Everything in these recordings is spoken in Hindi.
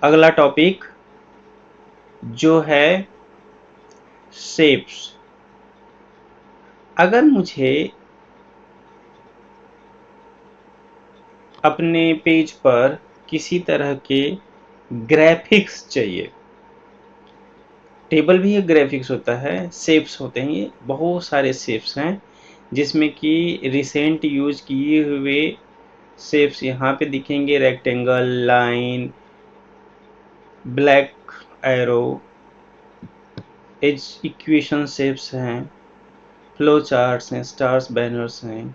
अगला टॉपिक जो है शेप्स। अगर मुझे अपने पेज पर किसी तरह के ग्राफिक्स चाहिए, टेबल भी एक ग्राफिक्स होता है, शेप्स होते हैं, ये बहुत सारे शेप्स हैं जिसमें कि रिसेंट यूज किए हुए शेप्स यहाँ पे दिखेंगे। Rectangle, line, black arrow, as equation shapes हैं, फ्लो चार्ट्स हैं, स्टार्स, बैनर्स हैं।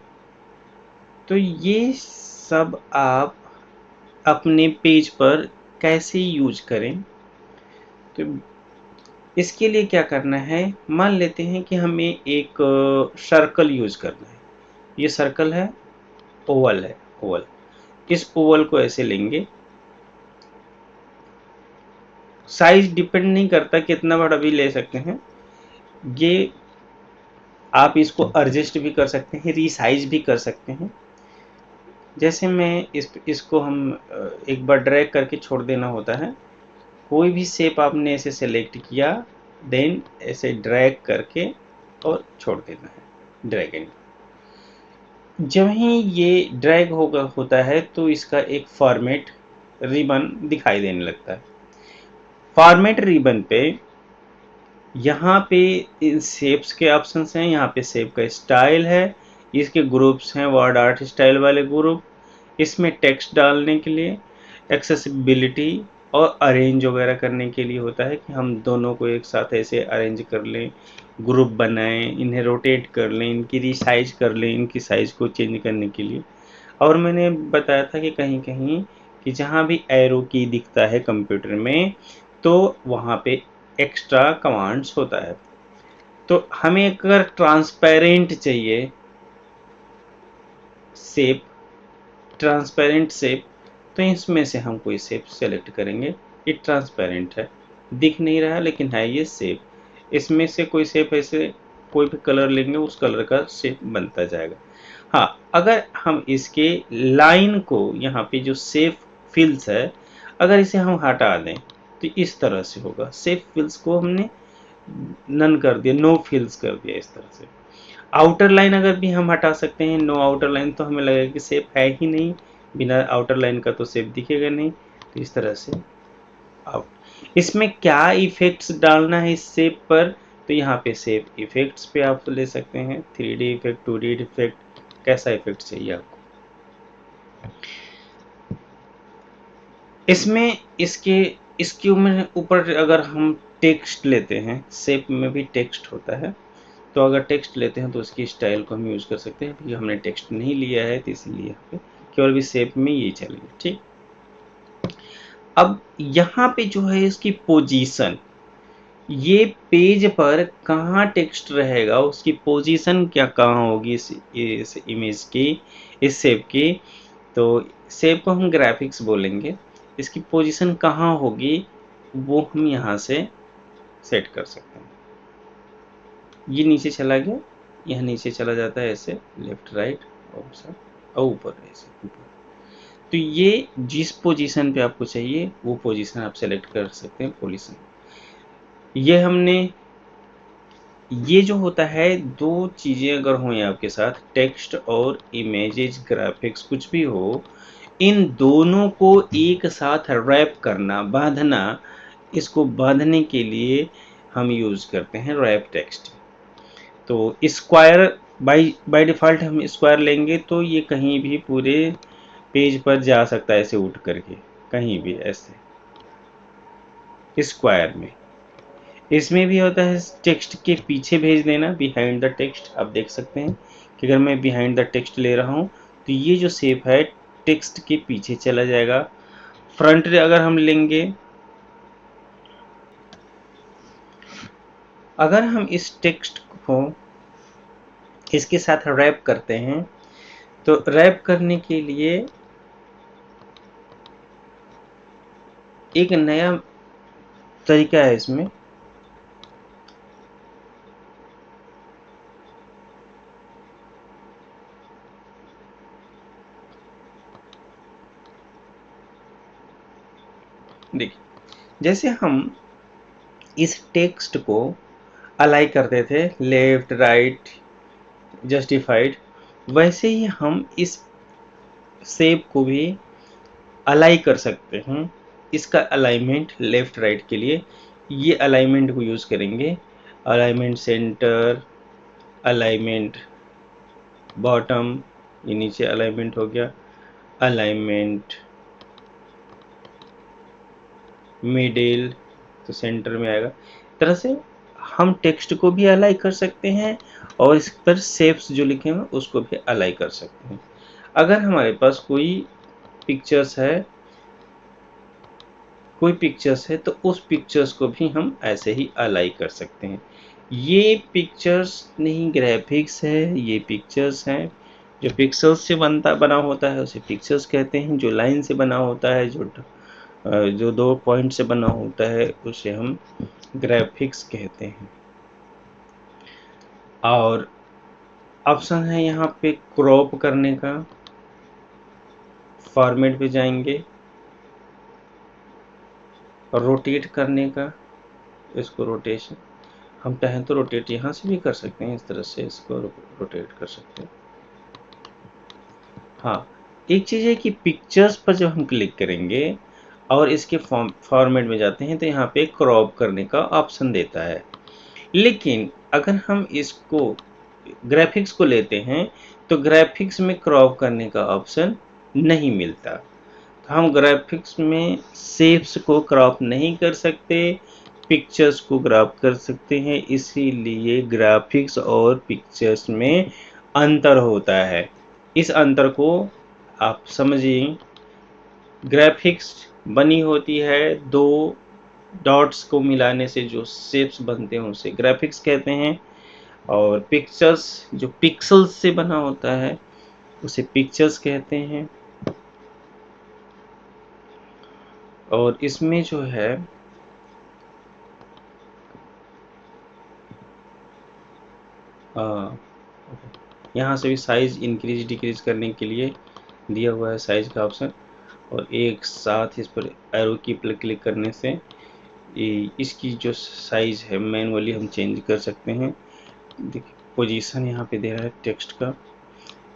तो ये सब आप अपने पेज पर कैसे यूज करें, तो इसके लिए क्या करना है, मान लेते हैं कि हमें एक सर्कल यूज करना है। ये सर्कल है, ओवल है, ओवल। इस ओवल को ऐसे लेंगे, साइज डिपेंड नहीं करता, कितना बड़ा भी ले सकते हैं। ये आप इसको एडजस्ट भी कर सकते हैं, रीसाइज भी कर सकते हैं। जैसे मैं इसको हम एक बार ड्रैग करके छोड़ देना होता है। कोई भी शेप आपने ऐसे सेलेक्ट किया, देन ऐसे ड्रैग करके और छोड़ देना है, ड्रैग एंड। जब ही ये ड्रैग होता है तो इसका एक फॉर्मेट रिबन दिखाई देने लगता है। फॉर्मेट रिबन पे यहाँ पे इन शेप्स के ऑप्शंस हैं, यहाँ पे शेप का स्टाइल है, इसके ग्रुप्स हैं, वर्ड आर्ट स्टाइल वाले ग्रुप। इसमें टेक्स्ट डालने के लिए, एक्सेसिबिलिटी और अरेंज वगैरह करने के लिए होता है कि हम दोनों को एक साथ ऐसे अरेंज कर लें, ग्रुप बनाएं, इन्हें रोटेट कर लें, इनकी रिसाइज कर लें, इनकी साइज को चेंज करने के लिए। और मैंने बताया था कि कहीं कहीं कि जहाँ भी एरो की दिखता है कंप्यूटर में, तो वहाँ पे एक्स्ट्रा कमांड्स होता है। तो हमें अगर ट्रांसपेरेंट चाहिए शेप, ट्रांसपेरेंट शेप, तो इसमें से हम कोई शेप सेलेक्ट करेंगे। ये ट्रांसपेरेंट है, दिख नहीं रहा लेकिन है ये शेप। इसमें से कोई शेप ऐसे कोई भी कलर लेंगे, उस कलर का शेप बनता जाएगा। हाँ, अगर हम इसके लाइन को, यहाँ पे जो शेप फिल्स है, अगर इसे हम हटा दें तो इस तरह से होगा। शेप फिल्स को हमने नन कर दिया, नो फिल्स कर दिया इस तरह से। आउटर लाइन अगर भी हम हटा सकते हैं, नो आउटर लाइन, तो हमें लगेगा कि शेप है ही नहीं, बिना आउटर लाइन का तो शेप दिखेगा नहीं। तो इस तरह से आउट। इसमें क्या इफेक्ट्स डालना है इस शेप पर, तो यहाँ पे शेप इफेक्ट्स पे आप ले सकते हैं, 3D इफेक्ट, 2D इफेक्ट, कैसा इफेक्ट चाहिए आपको। इसमें इसके इसके ऊपर अगर हम टेक्स्ट लेते हैं, शेप में भी टेक्स्ट होता है, तो अगर टेक्स्ट लेते हैं तो उसकी स्टाइल को हम यूज़ कर सकते हैं। क्योंकि हमने टेक्स्ट नहीं लिया है तो इसलिए यहाँ पे केवल भी शेप में ये चलेगा, ठीक। अब यहाँ पे जो है इसकी पोजीशन, ये पेज पर कहाँ टेक्स्ट रहेगा, उसकी पोजीशन क्या कहाँ होगी इस इमेज की, इस शेप की। तो शेप को हम ग्राफिक्स बोलेंगे, इसकी पोजीशन कहाँ होगी वो हम यहाँ से सेट कर सकते हैं। ये नीचे चला गया, यह नीचे चला जाता है ऐसे, लेफ्ट राइट और ऊपर ऐसे ऊपर। तो ये जिस पोजीशन पे आपको चाहिए वो पोजीशन आप सेलेक्ट कर सकते हैं। पोजीशन ये हमने, ये जो होता है, दो चीज़ें अगर हों आपके साथ, टेक्स्ट और इमेजेस ग्राफिक्स कुछ भी हो, इन दोनों को एक साथ रैप करना, बांधना, इसको बांधने के लिए हम यूज़ करते हैं रैप टेक्स्ट। तो स्क्वायर बाय डिफ़ॉल्ट हम स्क्वायर लेंगे तो ये कहीं भी पूरे पेज पर जा सकता है ऐसे उठ करके, कहीं भी ऐसे स्क्वायर में। इसमें भी होता है टेक्स्ट के पीछे भेज देना, बिहाइंड द टेक्स्ट। आप देख सकते हैं कि अगर मैं बिहाइंड द टेक्स्ट ले रहा हूँ तो ये जो शेप है टेक्स्ट के पीछे चला जाएगा। फ्रंट अगर हम लेंगे, अगर हम इस टेक्स्ट को इसके साथ रैप करते हैं, तो रैप करने के लिए एक नया तरीका है इसमें। देखिए, जैसे हम इस टेक्स्ट को अलाइन करते थे लेफ्ट राइट जस्टिफाइड, वैसे ही हम इस शेप को भी अलाइन कर सकते हैं। इसका अलाइनमेंट लेफ्ट राइट के लिए ये अलाइनमेंट को यूज करेंगे। अलाइनमेंट सेंटर, अलाइनमेंट बॉटम, ये नीचे अलाइनमेंट हो गया, अलाइनमेंट मिडिल, तो सेंटर में आएगा। इस तरह से हम टेक्स्ट को भी अलाइन कर सकते हैं और इस पर शेप्स जो लिखे हैं उसको भी अलाइन कर सकते हैं। अगर हमारे पास कोई पिक्चर्स है तो उस पिक्चर्स को भी हम ऐसे ही अलाइन कर सकते हैं। ये पिक्चर्स नहीं ग्राफिक्स है, ये पिक्चर्स हैं। जो पिक्सल्स से बना होता है उसे पिक्चर्स कहते हैं। जो लाइन से बना होता है, जो 2 पॉइंट से बना होता है उसे हम ग्राफिक्स कहते हैं। और ऑप्शन है यहाँ पे क्रॉप करने का, फॉर्मेट पे जाएंगे, रोटेट करने का, इसको रोटेशन हम चाहें तो रोटेट यहाँ से भी कर सकते हैं, इस तरह से इसको रोटेट कर सकते हैं। हाँ, एक चीज़ है कि पिक्चर्स पर जब हम क्लिक करेंगे और इसके फॉर्मेट में जाते हैं तो यहाँ पे क्रॉप करने का ऑप्शन देता है। लेकिन अगर हम इसको ग्राफिक्स को लेते हैं तो ग्राफिक्स में क्रॉप करने का ऑप्शन नहीं मिलता। तो हम ग्राफिक्स में शेप्स को क्रॉप नहीं कर सकते, पिक्चर्स को क्रॉप कर सकते हैं। इसीलिए ग्राफिक्स और पिक्चर्स में अंतर होता है। इस अंतर को आप समझिए। ग्राफिक्स बनी होती है 2 डॉट्स को मिलाने से जो शेप्स बनते हैं उसे ग्राफिक्स कहते हैं, और पिक्चर्स जो पिक्सल्स से बना होता है उसे पिक्चर्स कहते हैं। और इसमें जो है यहाँ से भी साइज इंक्रीज डिक्रीज करने के लिए दिया हुआ है साइज का ऑप्शन, और एक साथ इस पर एरो की पर क्लिक करने से इसकी जो साइज है मैनुअली हम चेंज कर सकते हैं। देखिए, पोजीशन यहाँ पे दे रहा है टेक्स्ट का,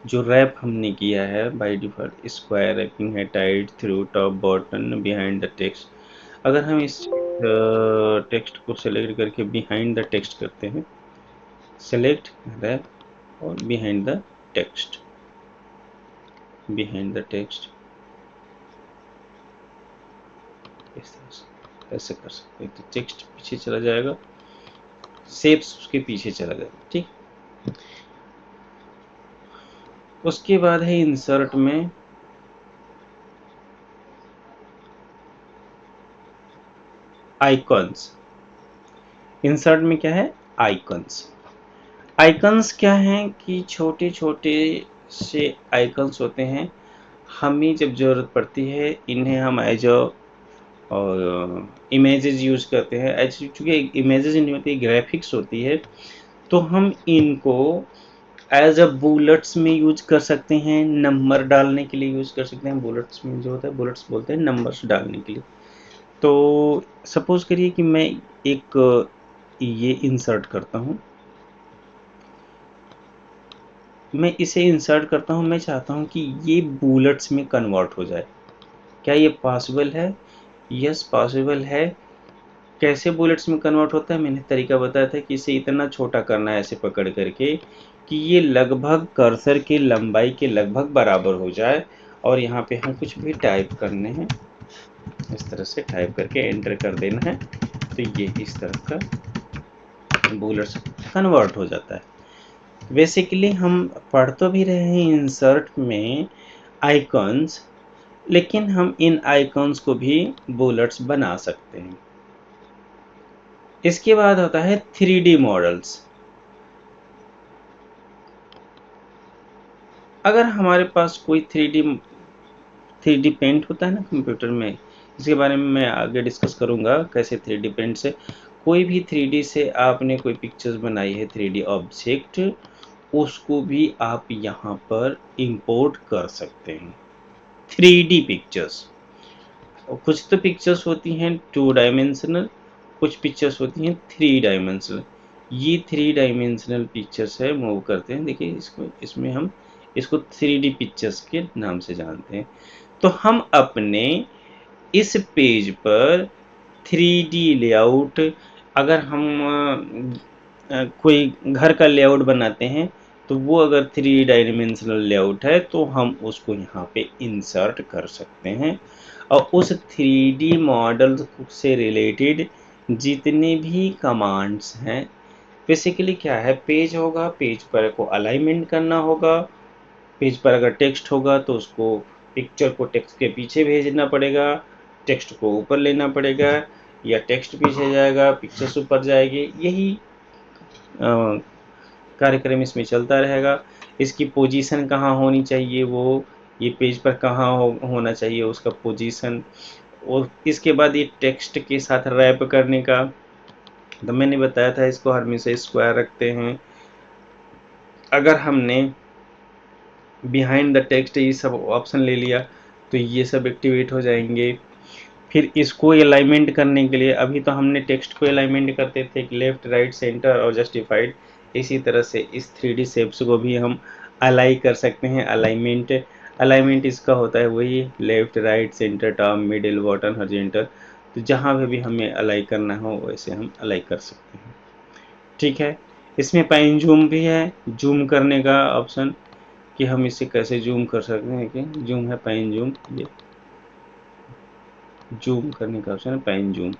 जो रैप हमने किया है बाय डिफॉल्ट स्क्वायर रैपिंग है, tight through top bottom behind the text. अगर हम इस टेक्स्ट को सेलेक्ट करके बिहाइंड द टेक्स्ट करते हैं, सेलेक्ट रैप और behind the text, behind the text, इस तरह से ऐसे कर सकते हैं तो टेक्स्ट पीछे चला जाएगा, शेप्स उसके पीछे चला जाएगा। ठीक, उसके बाद है इंसर्ट में आइकॉन्स। इंसर्ट में क्या है? आइकॉन्स। आइकॉन्स क्या हैं कि छोटे छोटे से आइकॉन्स होते हैं, हमें जब ज़रूरत पड़ती है इन्हें हम एज और इमेजेस यूज़ करते हैं। एज चूँकि इमेजेस नहीं होती, ग्राफिक्स होती है, तो हम इनको एज अ बुलेट्स में यूज कर सकते हैं, नंबर डालने के लिए यूज कर सकते हैं। बुलेट्स में जो होता है, बुलेट्स बोलते हैं नंबर्स डालने के लिए। तो सपोज करिए कि मैं एक ये इंसर्ट करता हूँ, मैं इसे इंसर्ट करता हूँ, मैं चाहता हूँ कि ये बुलेट्स में कन्वर्ट हो जाए। क्या ये पॉसिबल है? यस, पॉसिबल है। कैसे बुलेट्स में कन्वर्ट होता है, मैंने तरीका बताया था कि इसे इतना छोटा करना है ऐसे पकड़ करके कि ये लगभग कर्सर की लंबाई के लगभग बराबर हो जाए, और यहाँ पे हम कुछ भी टाइप करने हैं, इस तरह से टाइप करके एंटर कर देना है, तो ये इस तरह का बुलेट्स कन्वर्ट हो जाता है। बेसिकली हम पढ़ तो भी रहे हैं इंसर्ट में आइकॉन्स, लेकिन हम इन आइकॉन्स को भी बुलेट्स बना सकते हैं। इसके बाद होता है 3D मॉडल्स। अगर हमारे पास कोई 3D पेंट होता है ना कंप्यूटर में, इसके बारे में मैं आगे डिस्कस करूंगा कैसे 3D पेंट से कोई भी 3D से आपने कोई पिक्चर्स बनाई है, 3D ऑब्जेक्ट, उसको भी आप यहाँ पर इंपोर्ट कर सकते हैं। 3D पिक्चर्स और कुछ तो पिक्चर्स होती हैं 2 डायमेंशनल, कुछ पिक्चर्स होती हैं 3 डायमेंशनल। ये 3 डायमेंशनल पिक्चर्स है, मूव करते हैं। देखिए इसको, इसमें हम इसको 3D पिक्चर्स के नाम से जानते हैं। तो हम अपने इस पेज पर 3D लेआउट, अगर हम कोई घर का लेआउट बनाते हैं तो वो अगर 3 डायमेंशनल लेआउट है तो हम उसको यहाँ पे इंसर्ट कर सकते हैं, और उस 3D मॉडल से रिलेटेड जितने भी कमांड्स हैं, बेसिकली क्या है, पेज होगा, पेज पर को अलाइनमेंट करना होगा। पेज पर अगर टेक्स्ट होगा तो उसको, पिक्चर को टेक्स्ट के पीछे भेजना पड़ेगा, टेक्स्ट को ऊपर लेना पड़ेगा, या टेक्स्ट पीछे जाएगा पिक्चर्स ऊपर जाएगी। यही कार्यक्रम इसमें चलता रहेगा। इसकी पोजीशन कहाँ होनी चाहिए, वो ये पेज पर कहाँ होना चाहिए उसका पोजीशन। और इसके बाद ये टेक्स्ट के साथ रैप करने का, तो मैंने बताया था इसको हमेशा स्क्वायर रखते हैं। अगर हमने बिहाइंड द टेक्स्ट ये सब ऑप्शन ले लिया तो ये सब एक्टिवेट हो जाएंगे। फिर इसको अलाइनमेंट करने के लिए, अभी तो हमने टेक्स्ट को अलाइनमेंट करते थे लेफ्ट राइट सेंटर और जस्टिफाइड, इसी तरह से इस 3D शेप्स को भी हम अलाइन कर सकते हैं। अलाइनमेंट, अलाइनमेंट इसका होता है वही left right centre top middle bottom horizontal, तो जहाँ पे भी हमें अलाइन करना हो वैसे हम अलाइन कर सकते हैं। ठीक है, इसमें पैन जूम भी है, जूम करने का ऑप्शन, कि हम इसे कैसे जूम कर सकते हैं। कि जूम है पैन जूम, ये जूम करने का ऑप्शन है पैन जूम।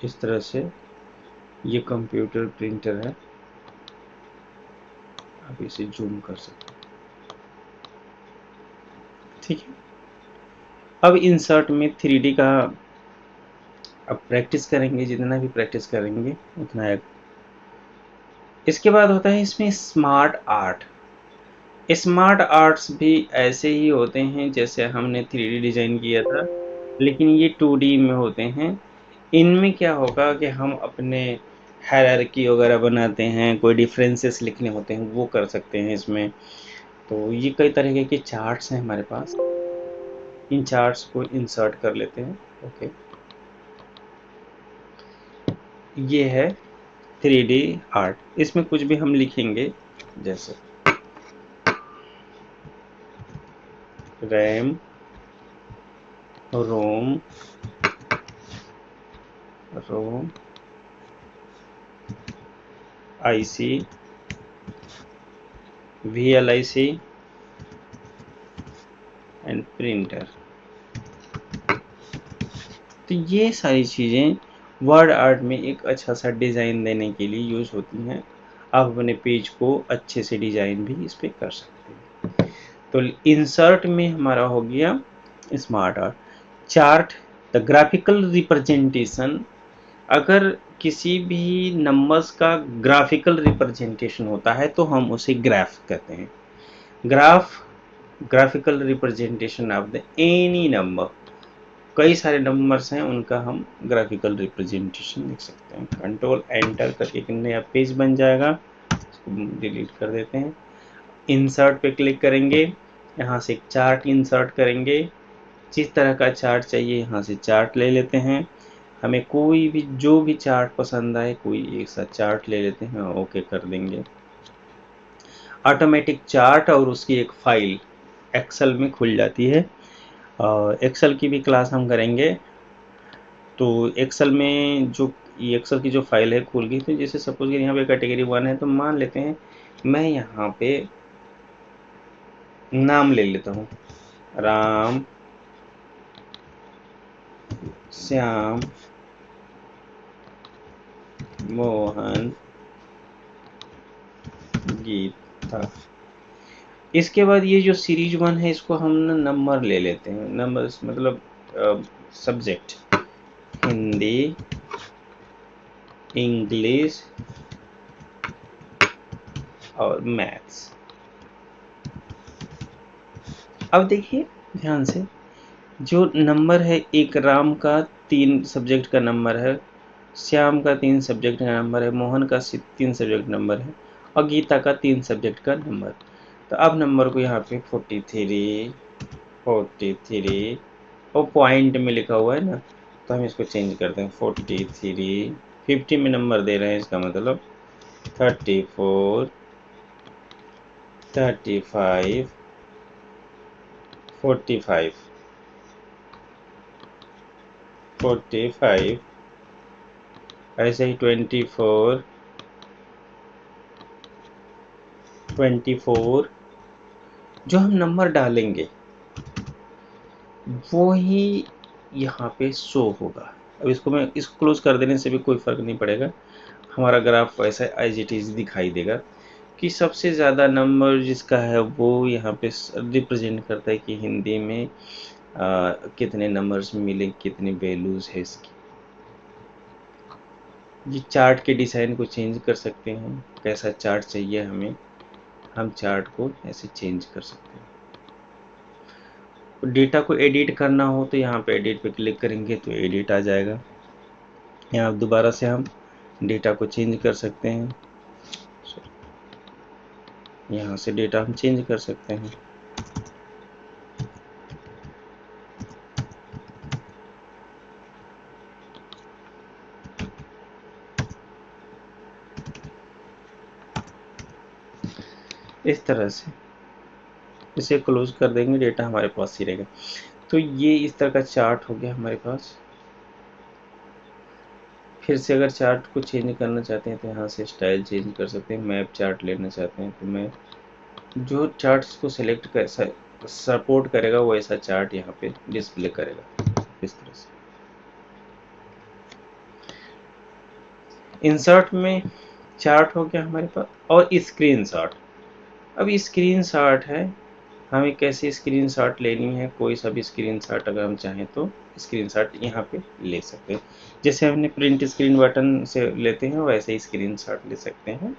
इस तरह से ये कंप्यूटर प्रिंटर है, आप इसे जूम कर सकते हैं। ठीक है, अब इंसर्ट में 3D का अब प्रैक्टिस करेंगे, जितना भी प्रैक्टिस करेंगे उतना है। इसके बाद होता है इसमें स्मार्ट आर्ट। स्मार्ट आर्ट्स भी ऐसे ही होते हैं जैसे हमने 3D डिजाइन किया था, लेकिन ये 2D में होते हैं। इनमें क्या होगा कि हम अपने हायरार्की वगैरह बनाते हैं, कोई डिफरेंसेस लिखने होते हैं वो कर सकते हैं इसमें। तो ये कई तरीके के चार्ट्स हैं हमारे पास, इन चार्ट्स को इंसर्ट कर लेते हैं। ओके, ये है 3D आर्ट। इसमें कुछ भी हम लिखेंगे, जैसे RAM, ROM, ROM, IC, VLIC and printer. तो ये सारी चीज़ें वर्ड आर्ट में एक अच्छा सा डिज़ाइन देने के लिए यूज़ होती हैं। आप अपने पेज को अच्छे से डिज़ाइन भी इस पर कर सकते हैं। तो इंसर्ट में हमारा हो गया smart art. Chart, the graphical representation, अगर किसी भी नंबर्स का ग्राफिकल रिप्रेजेंटेशन होता है तो हम उसे ग्राफ कहते हैं। Graph, graphical representation of the any number, कई सारे नंबर्स हैं उनका हम ग्राफिकल रिप्रेजेंटेशन लिख सकते हैं। कंट्रोल एंटर करके एक नया पेज बन जाएगा, इसको डिलीट कर देते हैं। इंसर्ट पे क्लिक करेंगे, यहाँ से एक चार्ट इंसर्ट करेंगे। जिस तरह का चार्ट चाहिए यहाँ से चार्ट ले लेते हैं। हमें कोई भी जो भी चार्ट पसंद आए कोई एक सा चार्ट ले लेते हैं, ओके कर देंगे। ऑटोमेटिक चार्ट और उसकी एक फाइल एक्सेल में खुल जाती है, और एक्सेल की भी क्लास हम करेंगे। तो एक्सेल में जो ये एक्सेल की जो फाइल है खुल गई, तो जैसे सपोज यहाँ पे कैटेगरी 1 है, तो मान लेते हैं मैं यहाँ पे नाम ले लेता हूँ, राम, श्याम, मोहन, गीता। इसके बाद ये जो सीरीज 1 है इसको हम नंबर ले लेते हैं, नंबर मतलब सब्जेक्ट हिंदी, इंग्लिश और मैथ्स। अब देखिए ध्यान से, जो नंबर है, एक राम का 3 सब्जेक्ट का नंबर है, श्याम का 3 सब्जेक्ट का नंबर है, मोहन का 3 सब्जेक्ट नंबर है, और गीता का 3 सब्जेक्ट का नंबर। तो अब नंबर को यहाँ पे 43 43 और पॉइंट में लिखा हुआ है ना, तो हम इसको चेंज करते हैं 43। 50 में नंबर दे रहे हैं, इसका मतलब 34 35 45 45, ऐसे ही 24 24। जो हम नंबर डालेंगे वो ही यहाँ पे शो होगा। अब इसको क्लोज कर देने से भी कोई फर्क नहीं पड़ेगा, हमारा ग्राफ वैसा एज इट इज दिखाई देगा कि सबसे ज़्यादा नंबर जिसका है वो यहाँ पे रिप्रेजेंट करता है कि हिंदी में कितने नंबर्स मिले, कितनी वैल्यूज है इसकी। ये चार्ट के डिज़ाइन को चेंज कर सकते हैं, कैसा चार्ट चाहिए हमें, हम चार्ट को ऐसे चेंज कर सकते हैं। डेटा को एडिट करना हो तो यहाँ पे एडिट पे क्लिक करेंगे तो एडिट आ जाएगा। यहाँ दोबारा से हम डेटा को चेंज कर सकते हैं, यहाँ से डेटा हम चेंज कर सकते हैं। इस तरह से इसे क्लोज कर देंगे, डेटा हमारे पास ही रहेगा। तो ये इस तरह का चार्ट हो गया हमारे पास। फिर से अगर चार्ट को चेंज करना चाहते हैं तो यहाँ से स्टाइल चेंज कर सकते हैं। मैप चार्ट लेना चाहते हैं तो मैं जो चार्ट्स को सिलेक्ट कर सपोर्ट करेगा वो ऐसा चार्ट यहाँ पे डिस्प्ले करेगा इस तरह से। इंसर्ट में चार्ट हो गया हमारे पास, और स्क्रीनशॉट। अब स्क्रीनशॉट है, हमें कैसे स्क्रीनशॉट लेनी है, कोई सा भी स्क्रीनशॉट अगर हम चाहें तो स्क्रीनशॉट यहाँ पे ले सकते हैं। जैसे हमने प्रिंट स्क्रीन बटन से लेते हैं वैसे ही स्क्रीनशॉट ले सकते हैं।